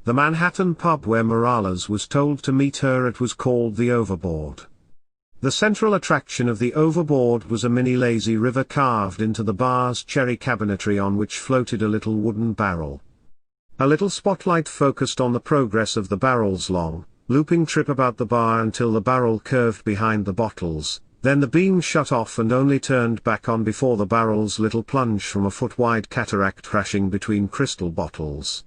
The Manhattan pub where Morales was told to meet her at was called the Overboard. The central attraction of the Overboard was a mini lazy river carved into the bar's cherry cabinetry on which floated a little wooden barrel. A little spotlight focused on the progress of the barrel's long, looping trip about the bar until the barrel curved behind the bottles, then the beam shut off and only turned back on before the barrel's little plunge from a foot-wide cataract crashing between crystal bottles.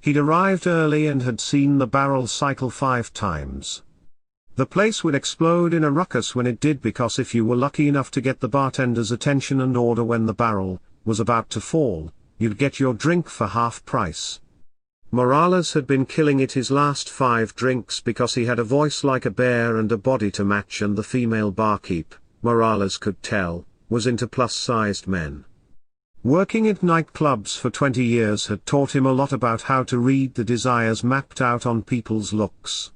He'd arrived early and had seen the barrel cycle 5 times. The place would explode in a ruckus when it did, because if you were lucky enough to get the bartender's attention and order when the barrel was about to fall, you'd get your drink for half price. Morales had been killing it his last 5 drinks because he had a voice like a bear and a body to match, and the female barkeep, Morales could tell, was into plus-sized men. Working at nightclubs for 20 years had taught him a lot about how to read the desires mapped out on people's looks.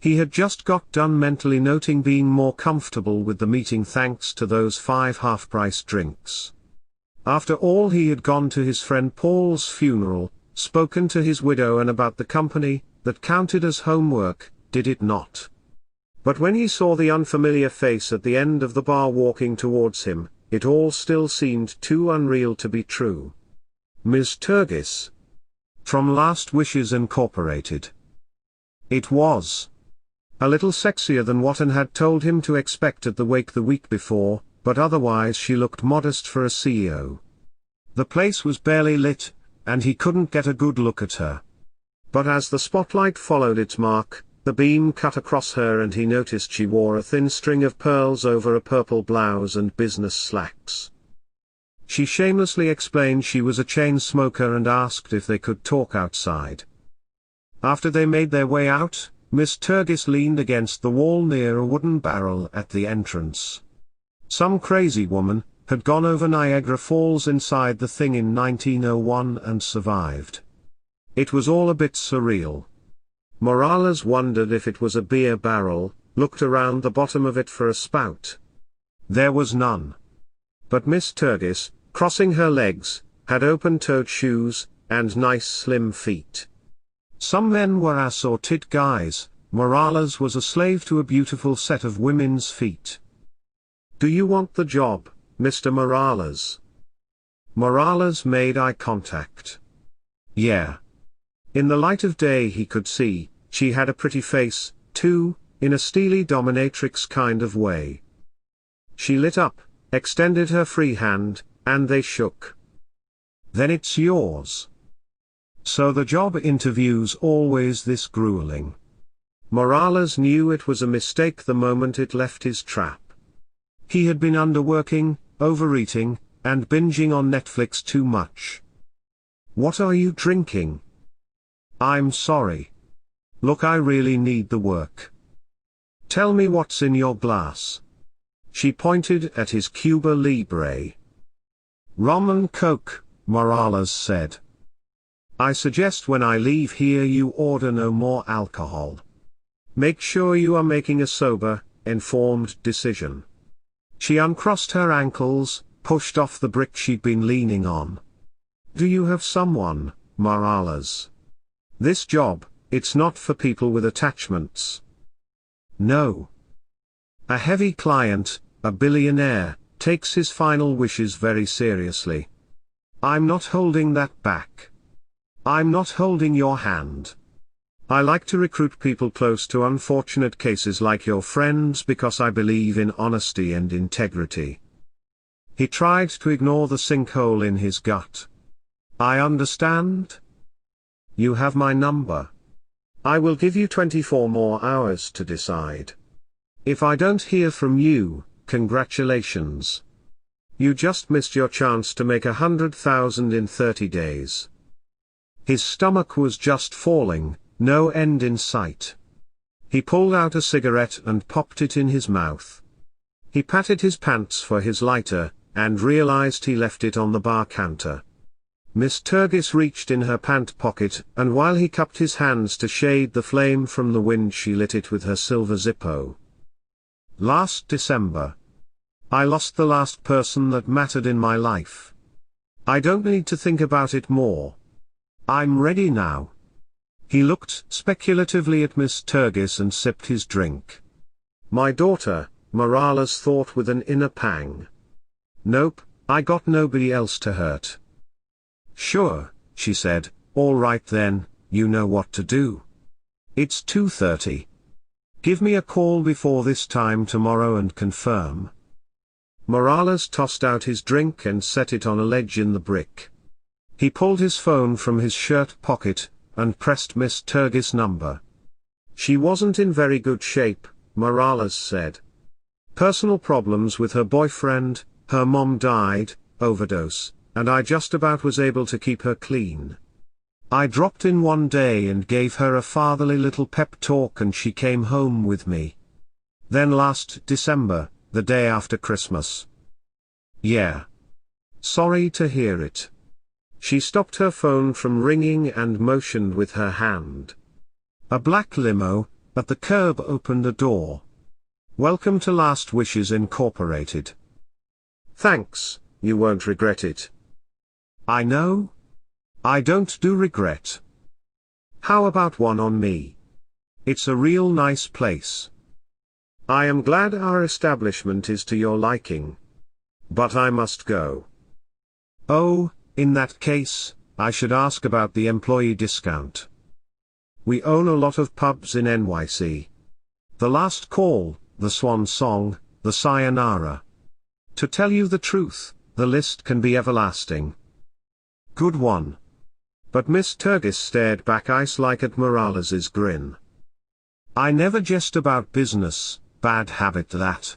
He had just got done mentally noting being more comfortable with the meeting thanks to those 5 half-price drinks. After all, he had gone to his friend Paul's funeral, spoken to his widow, and about the company, that counted as homework, did it not? But when he saw the unfamiliar face at the end of the bar walking towards him, it all still seemed too unreal to be true. Ms. Turgis. From Last Wishes Incorporated. It was. A little sexier than what Anne had told him to expect at the wake the week before, but otherwise she looked modest for a CEO. The place was barely lit, and he couldn't get a good look at her. But as the spotlight followed its mark, the beam cut across her and he noticed she wore a thin string of pearls over a purple blouse and business slacks. She shamelessly explained she was a chain smoker and asked if they could talk outside. After they made their way out, Miss Turgis leaned against the wall near a wooden barrel at the entrance. Some crazy woman had gone over Niagara Falls inside the thing in 1901 and survived. It was all a bit surreal. Morales wondered if it was a beer barrel, looked around the bottom of it for a spout. There was none. But Miss Turgis, crossing her legs, had open-toed shoes, and nice slim feet. Some men were ass or tit guys, Morales was a slave to a beautiful set of women's feet. "Do you want the job, Mr. Morales?" Morales made eye contact. Yeah. In the light of day he could see, she had a pretty face, too, in a steely dominatrix kind of way. She lit up, extended her free hand, and they shook. "Then it's yours." So the job interview's always this grueling. Morales knew it was a mistake the moment it left his trap. He had been underworking, overeating, and binging on Netflix too much. "What are you drinking?" "I'm sorry. Look, I really need the work." "Tell me what's in your glass." She pointed at his Cuba Libre. "Rum and Coke," Morales said. "I suggest when I leave here you order no more alcohol. Make sure you are making a sober, informed decision." She uncrossed her ankles, pushed off the brick she'd been leaning on. "Do you have someone, Morales? This job, it's not for people with attachments." "No. A heavy client, a billionaire, takes his final wishes very seriously. I'm not holding that back. I'm not holding your hand. I like to recruit people close to unfortunate cases like your friends because I believe in honesty and integrity." He tried to ignore the sinkhole in his gut. "I understand. You have my number. I will give you 24 more hours to decide. If I don't hear from you, congratulations. You just missed your chance to make 100,000 in 30 days. His stomach was just falling, no end in sight. He pulled out a cigarette and popped it in his mouth. He patted his pants for his lighter, and realized he left it on the bar counter. Miss Turgis reached in her pant pocket, and while he cupped his hands to shade the flame from the wind, she lit it with her silver Zippo. "Last December. I lost the last person that mattered in my life. I don't need to think about it more. I'm ready now. He looked speculatively at Miss Turgis and sipped his drink. My daughter, Morales thought with an inner pang. Nope, I got nobody else to hurt. Sure, she said, all right then, you know what to do. It's 2:30. Give me a call before this time tomorrow and confirm. Morales tossed out his drink and set it on a ledge in the brick. He pulled his phone from his shirt pocket, and pressed Miss Turgis' number. She wasn't in very good shape, Morales said. Personal problems with her boyfriend, her mom died, overdose, and I just about was able to keep her clean. I dropped in one day and gave her a fatherly little pep talk and she came home with me. Then last December, the day after Christmas. Yeah. Sorry to hear it. She stopped her phone from ringing and motioned with her hand. A black limo, at the curb, opened a door. Welcome to Last Wishes Incorporated. Thanks, you won't regret it. I know. I don't do regret. How about one on me? It's a real nice place. I am glad our establishment is to your liking. But I must go. Oh, in that case, I should ask about the employee discount. We own a lot of pubs in NYC. The Last Call, the Swan Song, the Sayonara. To tell you the truth, the list can be everlasting. Good one. But Miss Turgis stared back ice-like at Morales's grin. I never jest about business, bad habit that.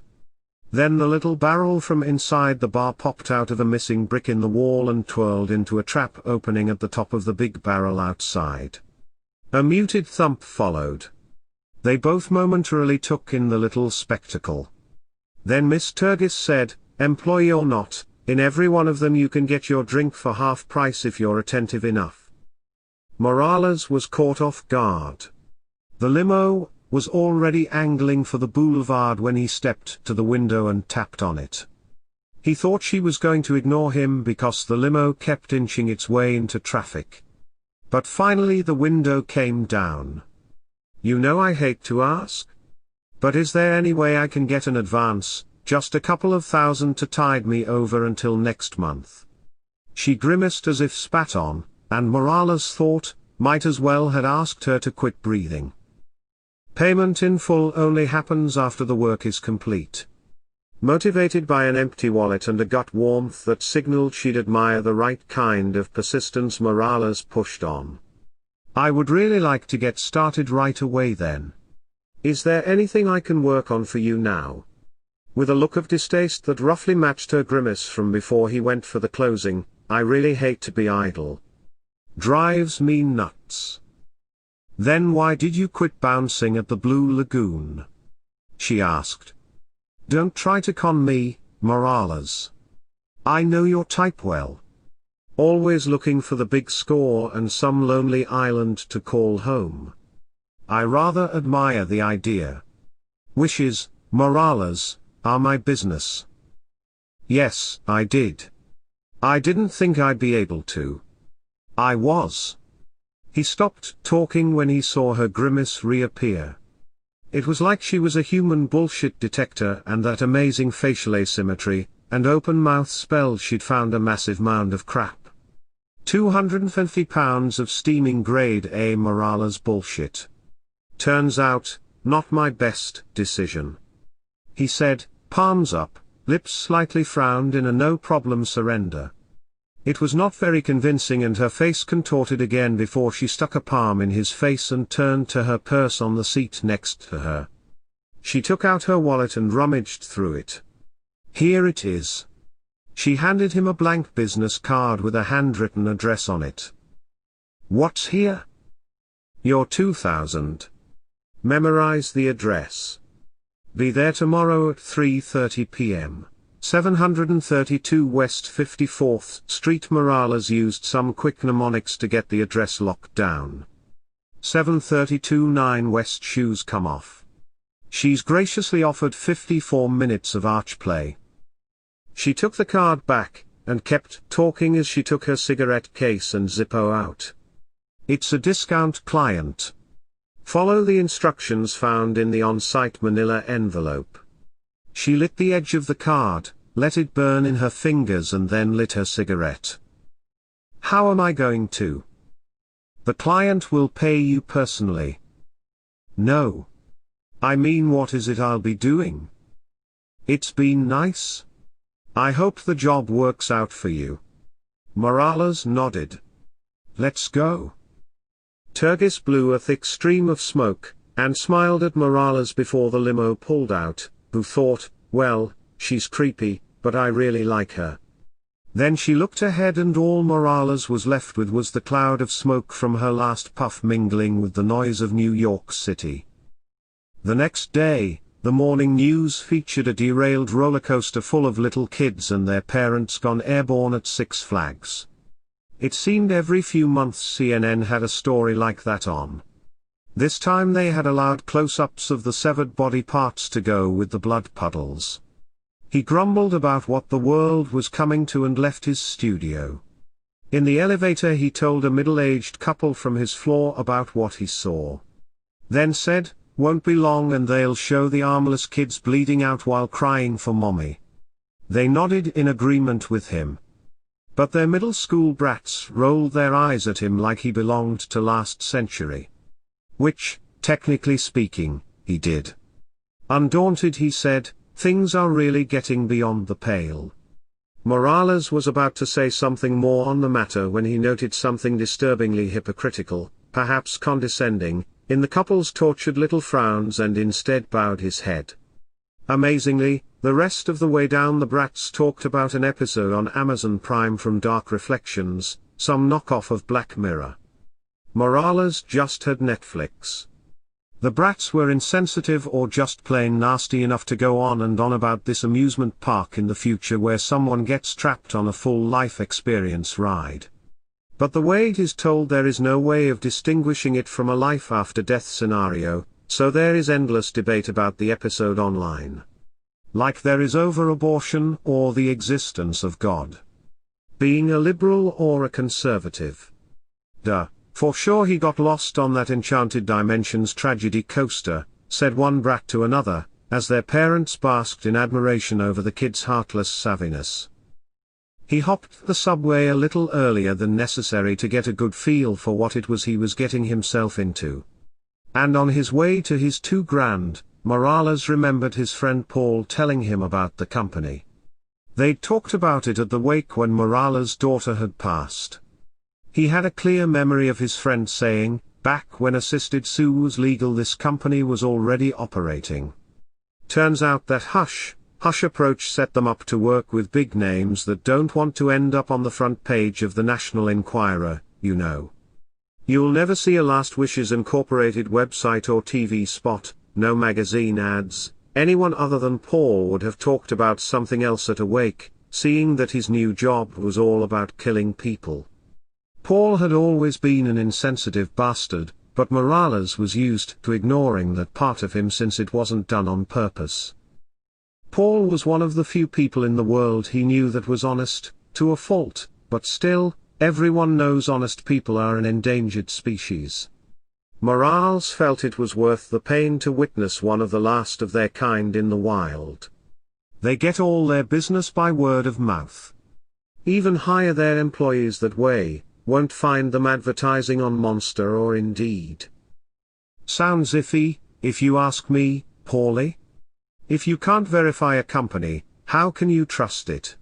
Then the little barrel from inside the bar popped out of a missing brick in the wall and twirled into a trap opening at the top of the big barrel outside. A muted thump followed. They both momentarily took in the little spectacle. Then Miss Turgis said, employee or not, in every one of them you can get your drink for half price if you're attentive enough. Morales was caught off guard. The limo was already angling for the boulevard when he stepped to the window and tapped on it. He thought she was going to ignore him because the limo kept inching its way into traffic. But finally the window came down. You know I hate to ask? But is there any way I can get an advance, just a couple of $1,000 to tide me over until next month? She grimaced as if spat on, and Morales thought, might as well had asked her to quit breathing. Payment in full only happens after the work is complete. Motivated by an empty wallet and a gut warmth that signaled she'd admire the right kind of persistence, Morales pushed on. I would really like to get started right away then. Is there anything I can work on for you now? With a look of distaste that roughly matched her grimace from before he went for the closing, I really hate to be idle. Drives me nuts. Then why did you quit bouncing at the Blue Lagoon? She asked. Don't try to con me, Morales. I know your type well. Always looking for the big score and some lonely island to call home. I rather admire the idea. Wishes, Morales, are my business. Yes, I did. I didn't think I'd be able to. I was. He stopped talking when he saw her grimace reappear. It was like she was a human bullshit detector, and that amazing facial asymmetry, and open mouth spelled she'd found a massive mound of crap. 250 pounds of steaming grade A Morales bullshit. Turns out, not my best decision. He said, palms up, lips slightly frowned in a no-problem surrender. It was not very convincing, and her face contorted again before she stuck a palm in his face and turned to her purse on the seat next to her. She took out her wallet and rummaged through it. Here it is. She handed him a blank business card with a handwritten address on it. What's here? Your 2,000. Memorize the address. Be there tomorrow at 3:30 p.m. 732 West 54th Street. Morales used some quick mnemonics to get the address locked down. 732-9 West. Shoes come off. She's graciously offered 54 minutes of arch play. She took the card back, and kept talking as she took her cigarette case and Zippo out. It's a discount client. Follow the instructions found in the on-site manila envelope. She lit the edge of the card, let it burn in her fingers and then lit her cigarette. How am I going to? The client will pay you personally. No. I mean, what is it I'll be doing? It's been nice. I hope the job works out for you. Morales nodded. Let's go. Turgis blew a thick stream of smoke, and smiled at Morales before the limo pulled out, who thought, well, she's creepy, but I really like her. Then she looked ahead and all Morales was left with was the cloud of smoke from her last puff mingling with the noise of New York City. The next day, the morning news featured a derailed roller coaster full of little kids and their parents gone airborne at Six Flags. It seemed every few months CNN had a story like that on. This time they had allowed close-ups of the severed body parts to go with the blood puddles. He grumbled about what the world was coming to and left his studio. In the elevator he told a middle-aged couple from his floor about what he saw. Then said, won't be long and they'll show the armless kids bleeding out while crying for mommy. They nodded in agreement with him. But their middle school brats rolled their eyes at him like he belonged to last century. Which, technically speaking, he did. Undaunted he said, things are really getting beyond the pale. Morales was about to say something more on the matter when he noted something disturbingly hypocritical, perhaps condescending, in the couple's tortured little frowns and instead bowed his head. Amazingly, the rest of the way down the brats talked about an episode on Amazon Prime from Dark Reflections, some knockoff of Black Mirror. Morales just had Netflix. The brats were insensitive or just plain nasty enough to go on and on about this amusement park in the future where someone gets trapped on a full life experience ride. But the way it is told, there is no way of distinguishing it from a life after death scenario, so there is endless debate about the episode online. Like there is over abortion or the existence of God. Being a liberal or a conservative. Duh. For sure he got lost on that Enchanted Dimensions tragedy coaster, said one brat to another, as their parents basked in admiration over the kid's heartless savviness. He hopped the subway a little earlier than necessary to get a good feel for what it was he was getting himself into. And on his way to his $2,000, Morales remembered his friend Paul telling him about the company. They'd talked about it at the wake when Morales' daughter had passed. He had a clear memory of his friend saying, back when assisted sue was legal, this company was already operating. Turns out that hush approach set them up to work with big names that don't want to end up on the front page of the National Enquirer, you know. You'll never see a Last Wishes Incorporated website or TV spot, no magazine ads. Anyone other than Paul would have talked about something else at a wake, seeing that his new job was all about killing people. Paul had always been an insensitive bastard, but Morales was used to ignoring that part of him since it wasn't done on purpose. Paul was one of the few people in the world he knew that was honest, to a fault, but still, everyone knows honest people are an endangered species. Morales felt it was worth the pain to witness one of the last of their kind in the wild. They get all their business by word of mouth. Even hire their employees that way. Won't find them advertising on Monster or Indeed. Sounds iffy, if you ask me, Paulie. If you can't verify a company, how can you trust it?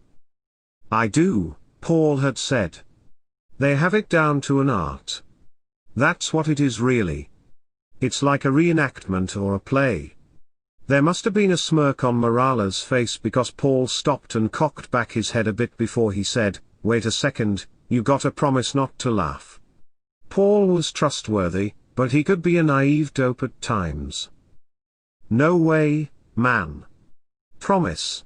I do, Paul had said. They have it down to an art. That's what it is really. It's like a reenactment or a play. There must have been a smirk on Morales' face because Paul stopped and cocked back his head a bit before he said, wait a second. You gotta promise not to laugh. Paul was trustworthy, but he could be a naive dope at times. No way, man. Promise.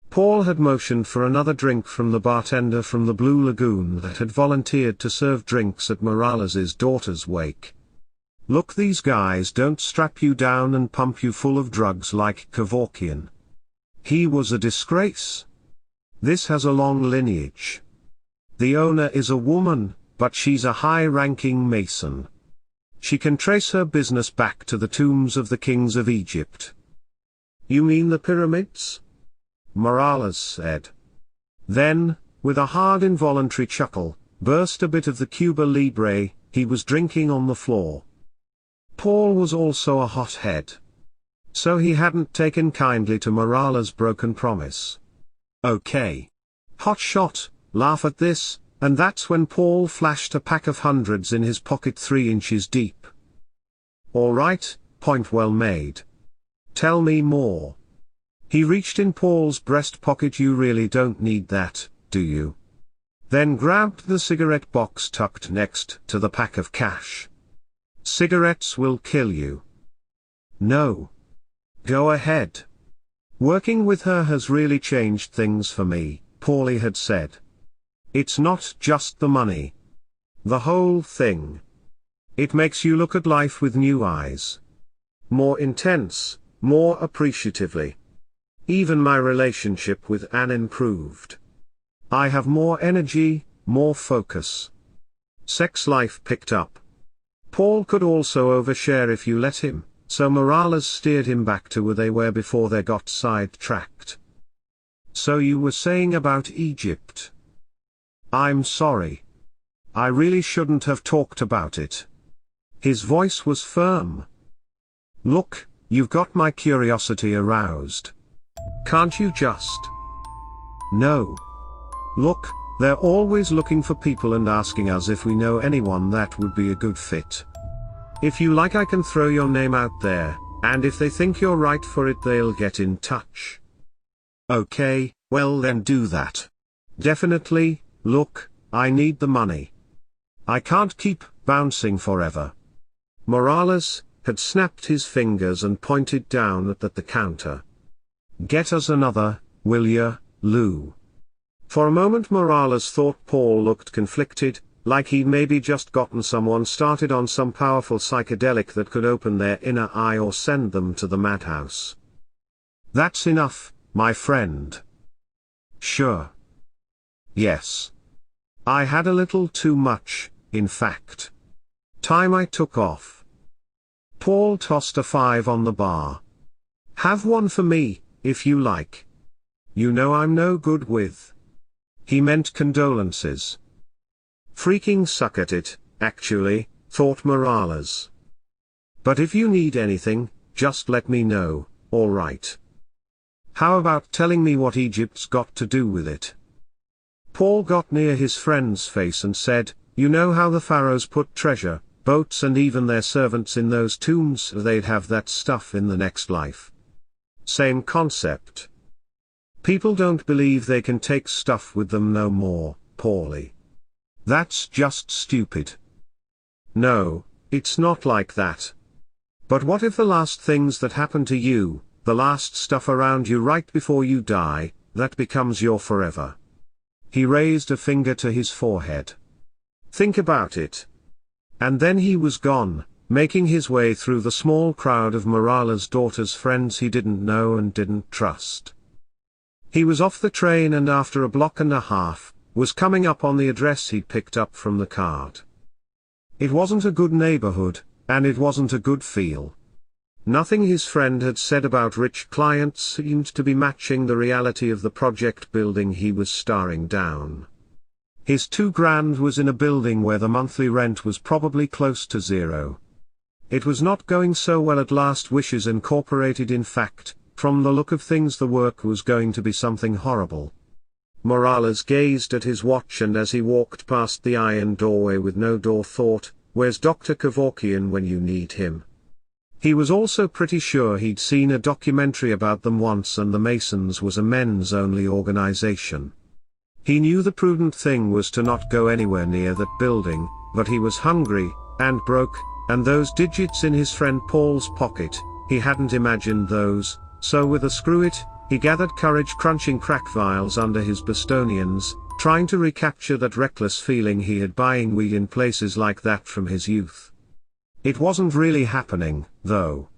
Paul had motioned for another drink from the bartender from the Blue Lagoon that had volunteered to serve drinks at Morales' daughter's wake. Look, these guys don't strap you down and pump you full of drugs like Kevorkian. He was a disgrace. This has a long lineage. The owner is a woman, but she's a high-ranking Mason. She can trace her business back to the tombs of the kings of Egypt. You mean the pyramids? Morales said. Then, with a hard involuntary chuckle, burst a bit of the Cuba Libre he was drinking on the floor. Paul was also a hothead. So he hadn't taken kindly to Morales' broken promise. Okay. Hot shot, laugh at this, and that's when Paul flashed a pack of hundreds in his pocket 3 inches deep. All right, point well made. Tell me more. He reached in Paul's breast pocket. You really don't need that, do you? Then grabbed the cigarette box tucked next to the pack of cash. Cigarettes will kill you. No. Go ahead. Working with her has really changed things for me, Paulie had said. It's not just the money. The whole thing. It makes you look at life with new eyes. More intense, more appreciatively. Even my relationship with Anne improved. I have more energy, more focus. Sex life picked up. Paul could also overshare if you let him, so Morales steered him back to where they were before they got sidetracked. So you were saying about Egypt? I'm sorry. I really shouldn't have talked about it. His voice was firm. Look, you've got my curiosity aroused. Can't you just? No. Look, they're always looking for people and asking us if we know anyone that would be a good fit. If you like, I can throw your name out there, and if they think you're right for it, they'll get in touch. Okay, well then do that. Definitely. Look, I need the money. I can't keep bouncing forever. Morales had snapped his fingers and pointed down at the counter. Get us another, will ya, Lou? For a moment Morales thought Paul looked conflicted, like he'd maybe just gotten someone started on some powerful psychedelic that could open their inner eye or send them to the madhouse. That's enough, my friend. Sure. Yes. I had a little too much, in fact. Time I took off. Paul tossed a 5 on the bar. Have one for me, if you like. You know I'm no good with. He meant condolences. Freaking suck at it, actually, thought Morales. But if you need anything, just let me know, alright? How about telling me what Egypt's got to do with it? Paul got near his friend's face and said, you know how the pharaohs put treasure, boats and even their servants in those tombs so they'd have that stuff in the next life. Same concept. People don't believe they can take stuff with them no more, Paulie. That's just stupid. No, it's not like that. But what if the last things that happen to you, the last stuff around you right before you die, that becomes your forever? He raised a finger to his forehead. Think about it. And then he was gone, making his way through the small crowd of Morales' daughter's friends he didn't know and didn't trust. He was off the train and after a block and a half, was coming up on the address he'd picked up from the card. It wasn't a good neighborhood, and it wasn't a good feel. Nothing his friend had said about rich clients seemed to be matching the reality of the project building he was staring down. His $2,000 was in a building where the monthly rent was probably close to zero. It was not going so well at Last Wishes Incorporated. In fact, from the look of things the work was going to be something horrible. Morales gazed at his watch and as he walked past the iron doorway with no door thought, where's Dr. Kevorkian when you need him? He was also pretty sure he'd seen a documentary about them once and the Masons was a men's-only organization. He knew the prudent thing was to not go anywhere near that building, but he was hungry, and broke, and those digits in his friend Paul's pocket, he hadn't imagined those, so with a screw it, he gathered courage crunching crack vials under his Bostonians, trying to recapture that reckless feeling he had buying weed in places like that from his youth. It wasn't really happening, though.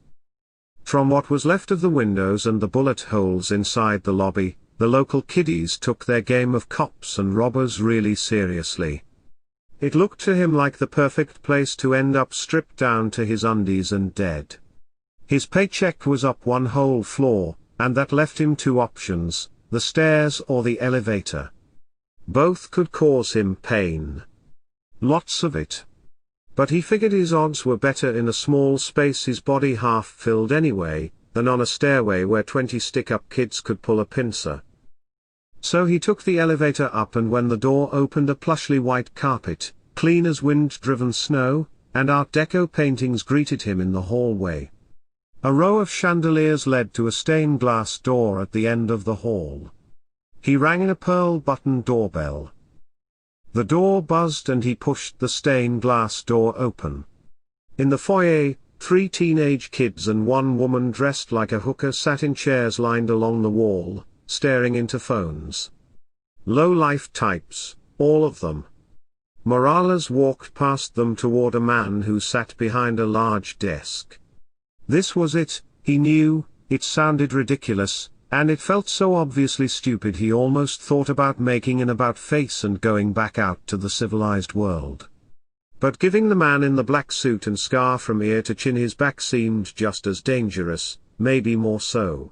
From what was left of the windows and the bullet holes inside the lobby, the local kiddies took their game of cops and robbers really seriously. It looked to him like the perfect place to end up, stripped down to his undies and dead. His paycheck was up one whole floor, and that left him two options, the stairs or the elevator. Both could cause him pain. Lots of it. But he figured his odds were better in a small space his body half filled anyway, than on a stairway where 20 stick-up kids could pull a pincer. So he took the elevator up, and when the door opened, a plushly white carpet, clean as wind-driven snow, and Art Deco paintings greeted him in the hallway. A row of chandeliers led to a stained glass door at the end of the hall. He rang a pearl-button doorbell. The door buzzed and he pushed the stained glass door open. In the foyer, 3 teenage kids and one woman dressed like a hooker sat in chairs lined along the wall, staring into phones. Low-life types, all of them. Morales walked past them toward a man who sat behind a large desk. This was it, he knew. It sounded ridiculous, and it felt so obviously stupid he almost thought about making an about-face and going back out to the civilized world. But giving the man in the black suit and scar from ear to chin his back seemed just as dangerous, maybe more so.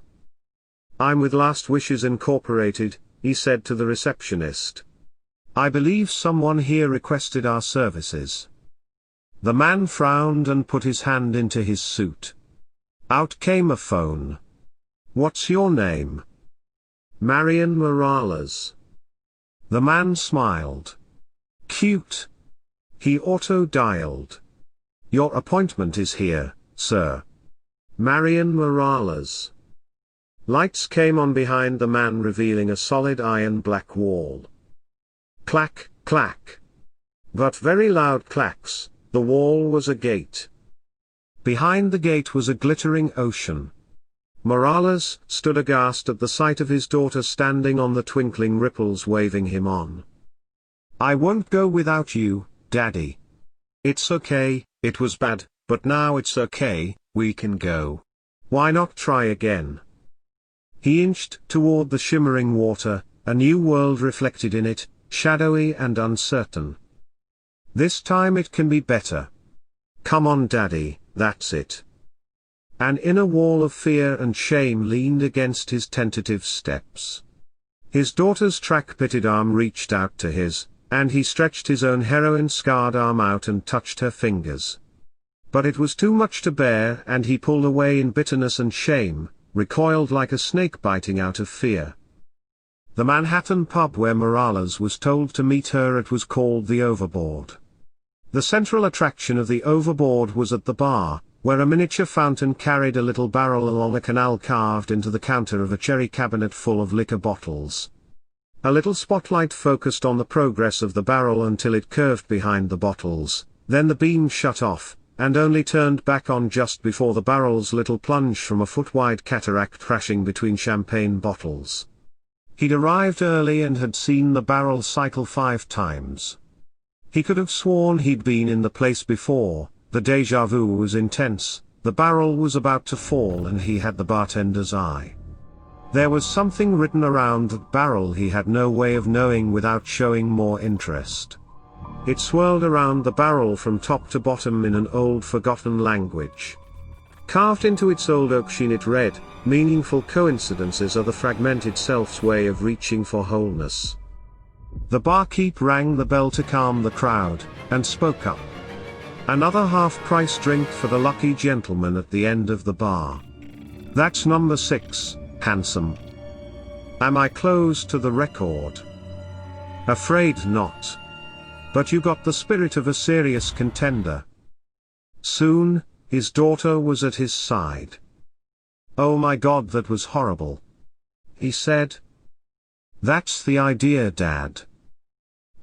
"I'm with Last Wishes Incorporated," he said to the receptionist. "I believe someone here requested our services." The man frowned and put his hand into his suit. Out came a phone. "What's your name?" "Marian Morales." The man smiled. "Cute." He auto-dialed. "Your appointment is here, sir." "Marian Morales." Lights came on behind the man, revealing a solid iron black wall. Clack, clack. But very loud clacks. The wall was a gate. Behind the gate was a glittering ocean. Morales stood aghast at the sight of his daughter standing on the twinkling ripples, waving him on. "I won't go without you, Daddy." "It's okay, it was bad, but now it's okay, we can go. Why not try again?" He inched toward the shimmering water, a new world reflected in it, shadowy and uncertain. "This time it can be better. Come on, Daddy, that's it." An inner wall of fear and shame leaned against his tentative steps. His daughter's track-pitted arm reached out to his, and he stretched his own heroin-scarred arm out and touched her fingers. But it was too much to bear, and he pulled away in bitterness and shame, recoiled like a snake biting out of fear. The Manhattan pub where Morales was told to meet her at was called the Overboard. The central attraction of the Overboard was at the bar, where a miniature fountain carried a little barrel along a canal carved into the counter of a cherry cabinet full of liquor bottles. A little spotlight focused on the progress of the barrel until it curved behind the bottles, then the beam shut off, and only turned back on just before the barrel's little plunge from a foot-wide cataract crashing between champagne bottles. He'd arrived early and had seen the barrel cycle 5 times. He could have sworn he'd been in the place before. The déjà vu was intense. The barrel was about to fall and he had the bartender's eye. There was something written around that barrel he had no way of knowing without showing more interest. It swirled around the barrel from top to bottom in an old forgotten language. Carved into its old oak sheen it read, "Meaningful coincidences are the fragmented self's way of reaching for wholeness." The barkeep rang the bell to calm the crowd, and spoke up. "Another half-price drink for the lucky gentleman at the end of the bar. That's number 6, handsome. Am I close to the record?" "Afraid not. But you got the spirit of a serious contender." Soon, his daughter was at his side. "Oh my God, that was horrible," he said. "That's the idea, Dad.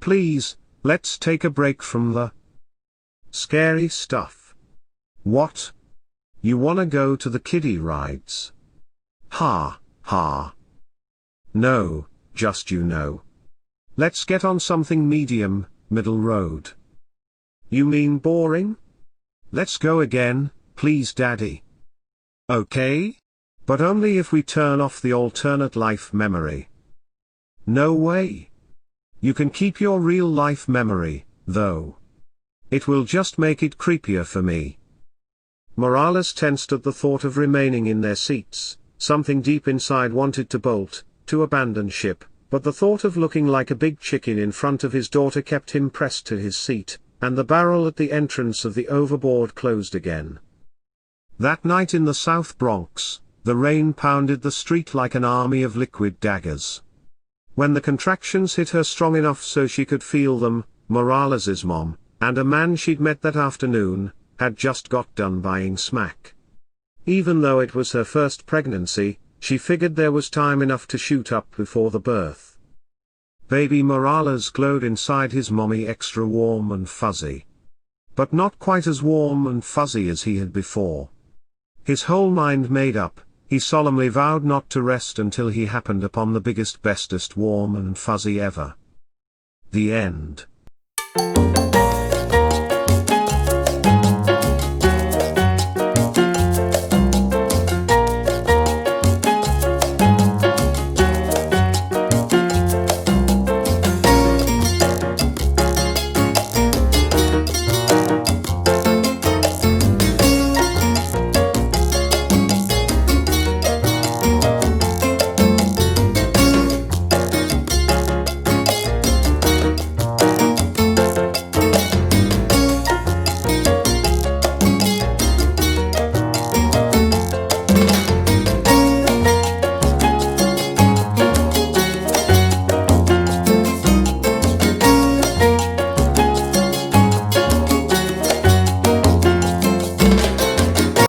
Please, let's take a break from the scary stuff." "What? You wanna go to the kiddie rides?" "Ha, ha. No, just let's get on something medium, middle road." "You mean boring? Let's go again, please, Daddy." "Okay. But only if we turn off the alternate life memory." "No way. You can keep your real life memory, though. It will just make it creepier for me. Morales tensed at the thought of remaining in their seats. Something deep inside wanted to bolt, to abandon ship, but the thought of looking like a big chicken in front of his daughter kept him pressed to his seat, and the barrel at the entrance of the Overboard closed again. That night in the South Bronx, the rain pounded the street like an army of liquid daggers. When the contractions hit her strong enough so she could feel them, Morales's mom, and a man she'd met that afternoon, had just got done buying smack. Even though it was her first pregnancy, she figured there was time enough to shoot up before the birth. Baby Morales glowed inside his mommy, extra warm and fuzzy. But not quite as warm and fuzzy as he had before. His whole mind made up, he solemnly vowed not to rest until he happened upon the biggest, bestest warm and fuzzy ever. The end.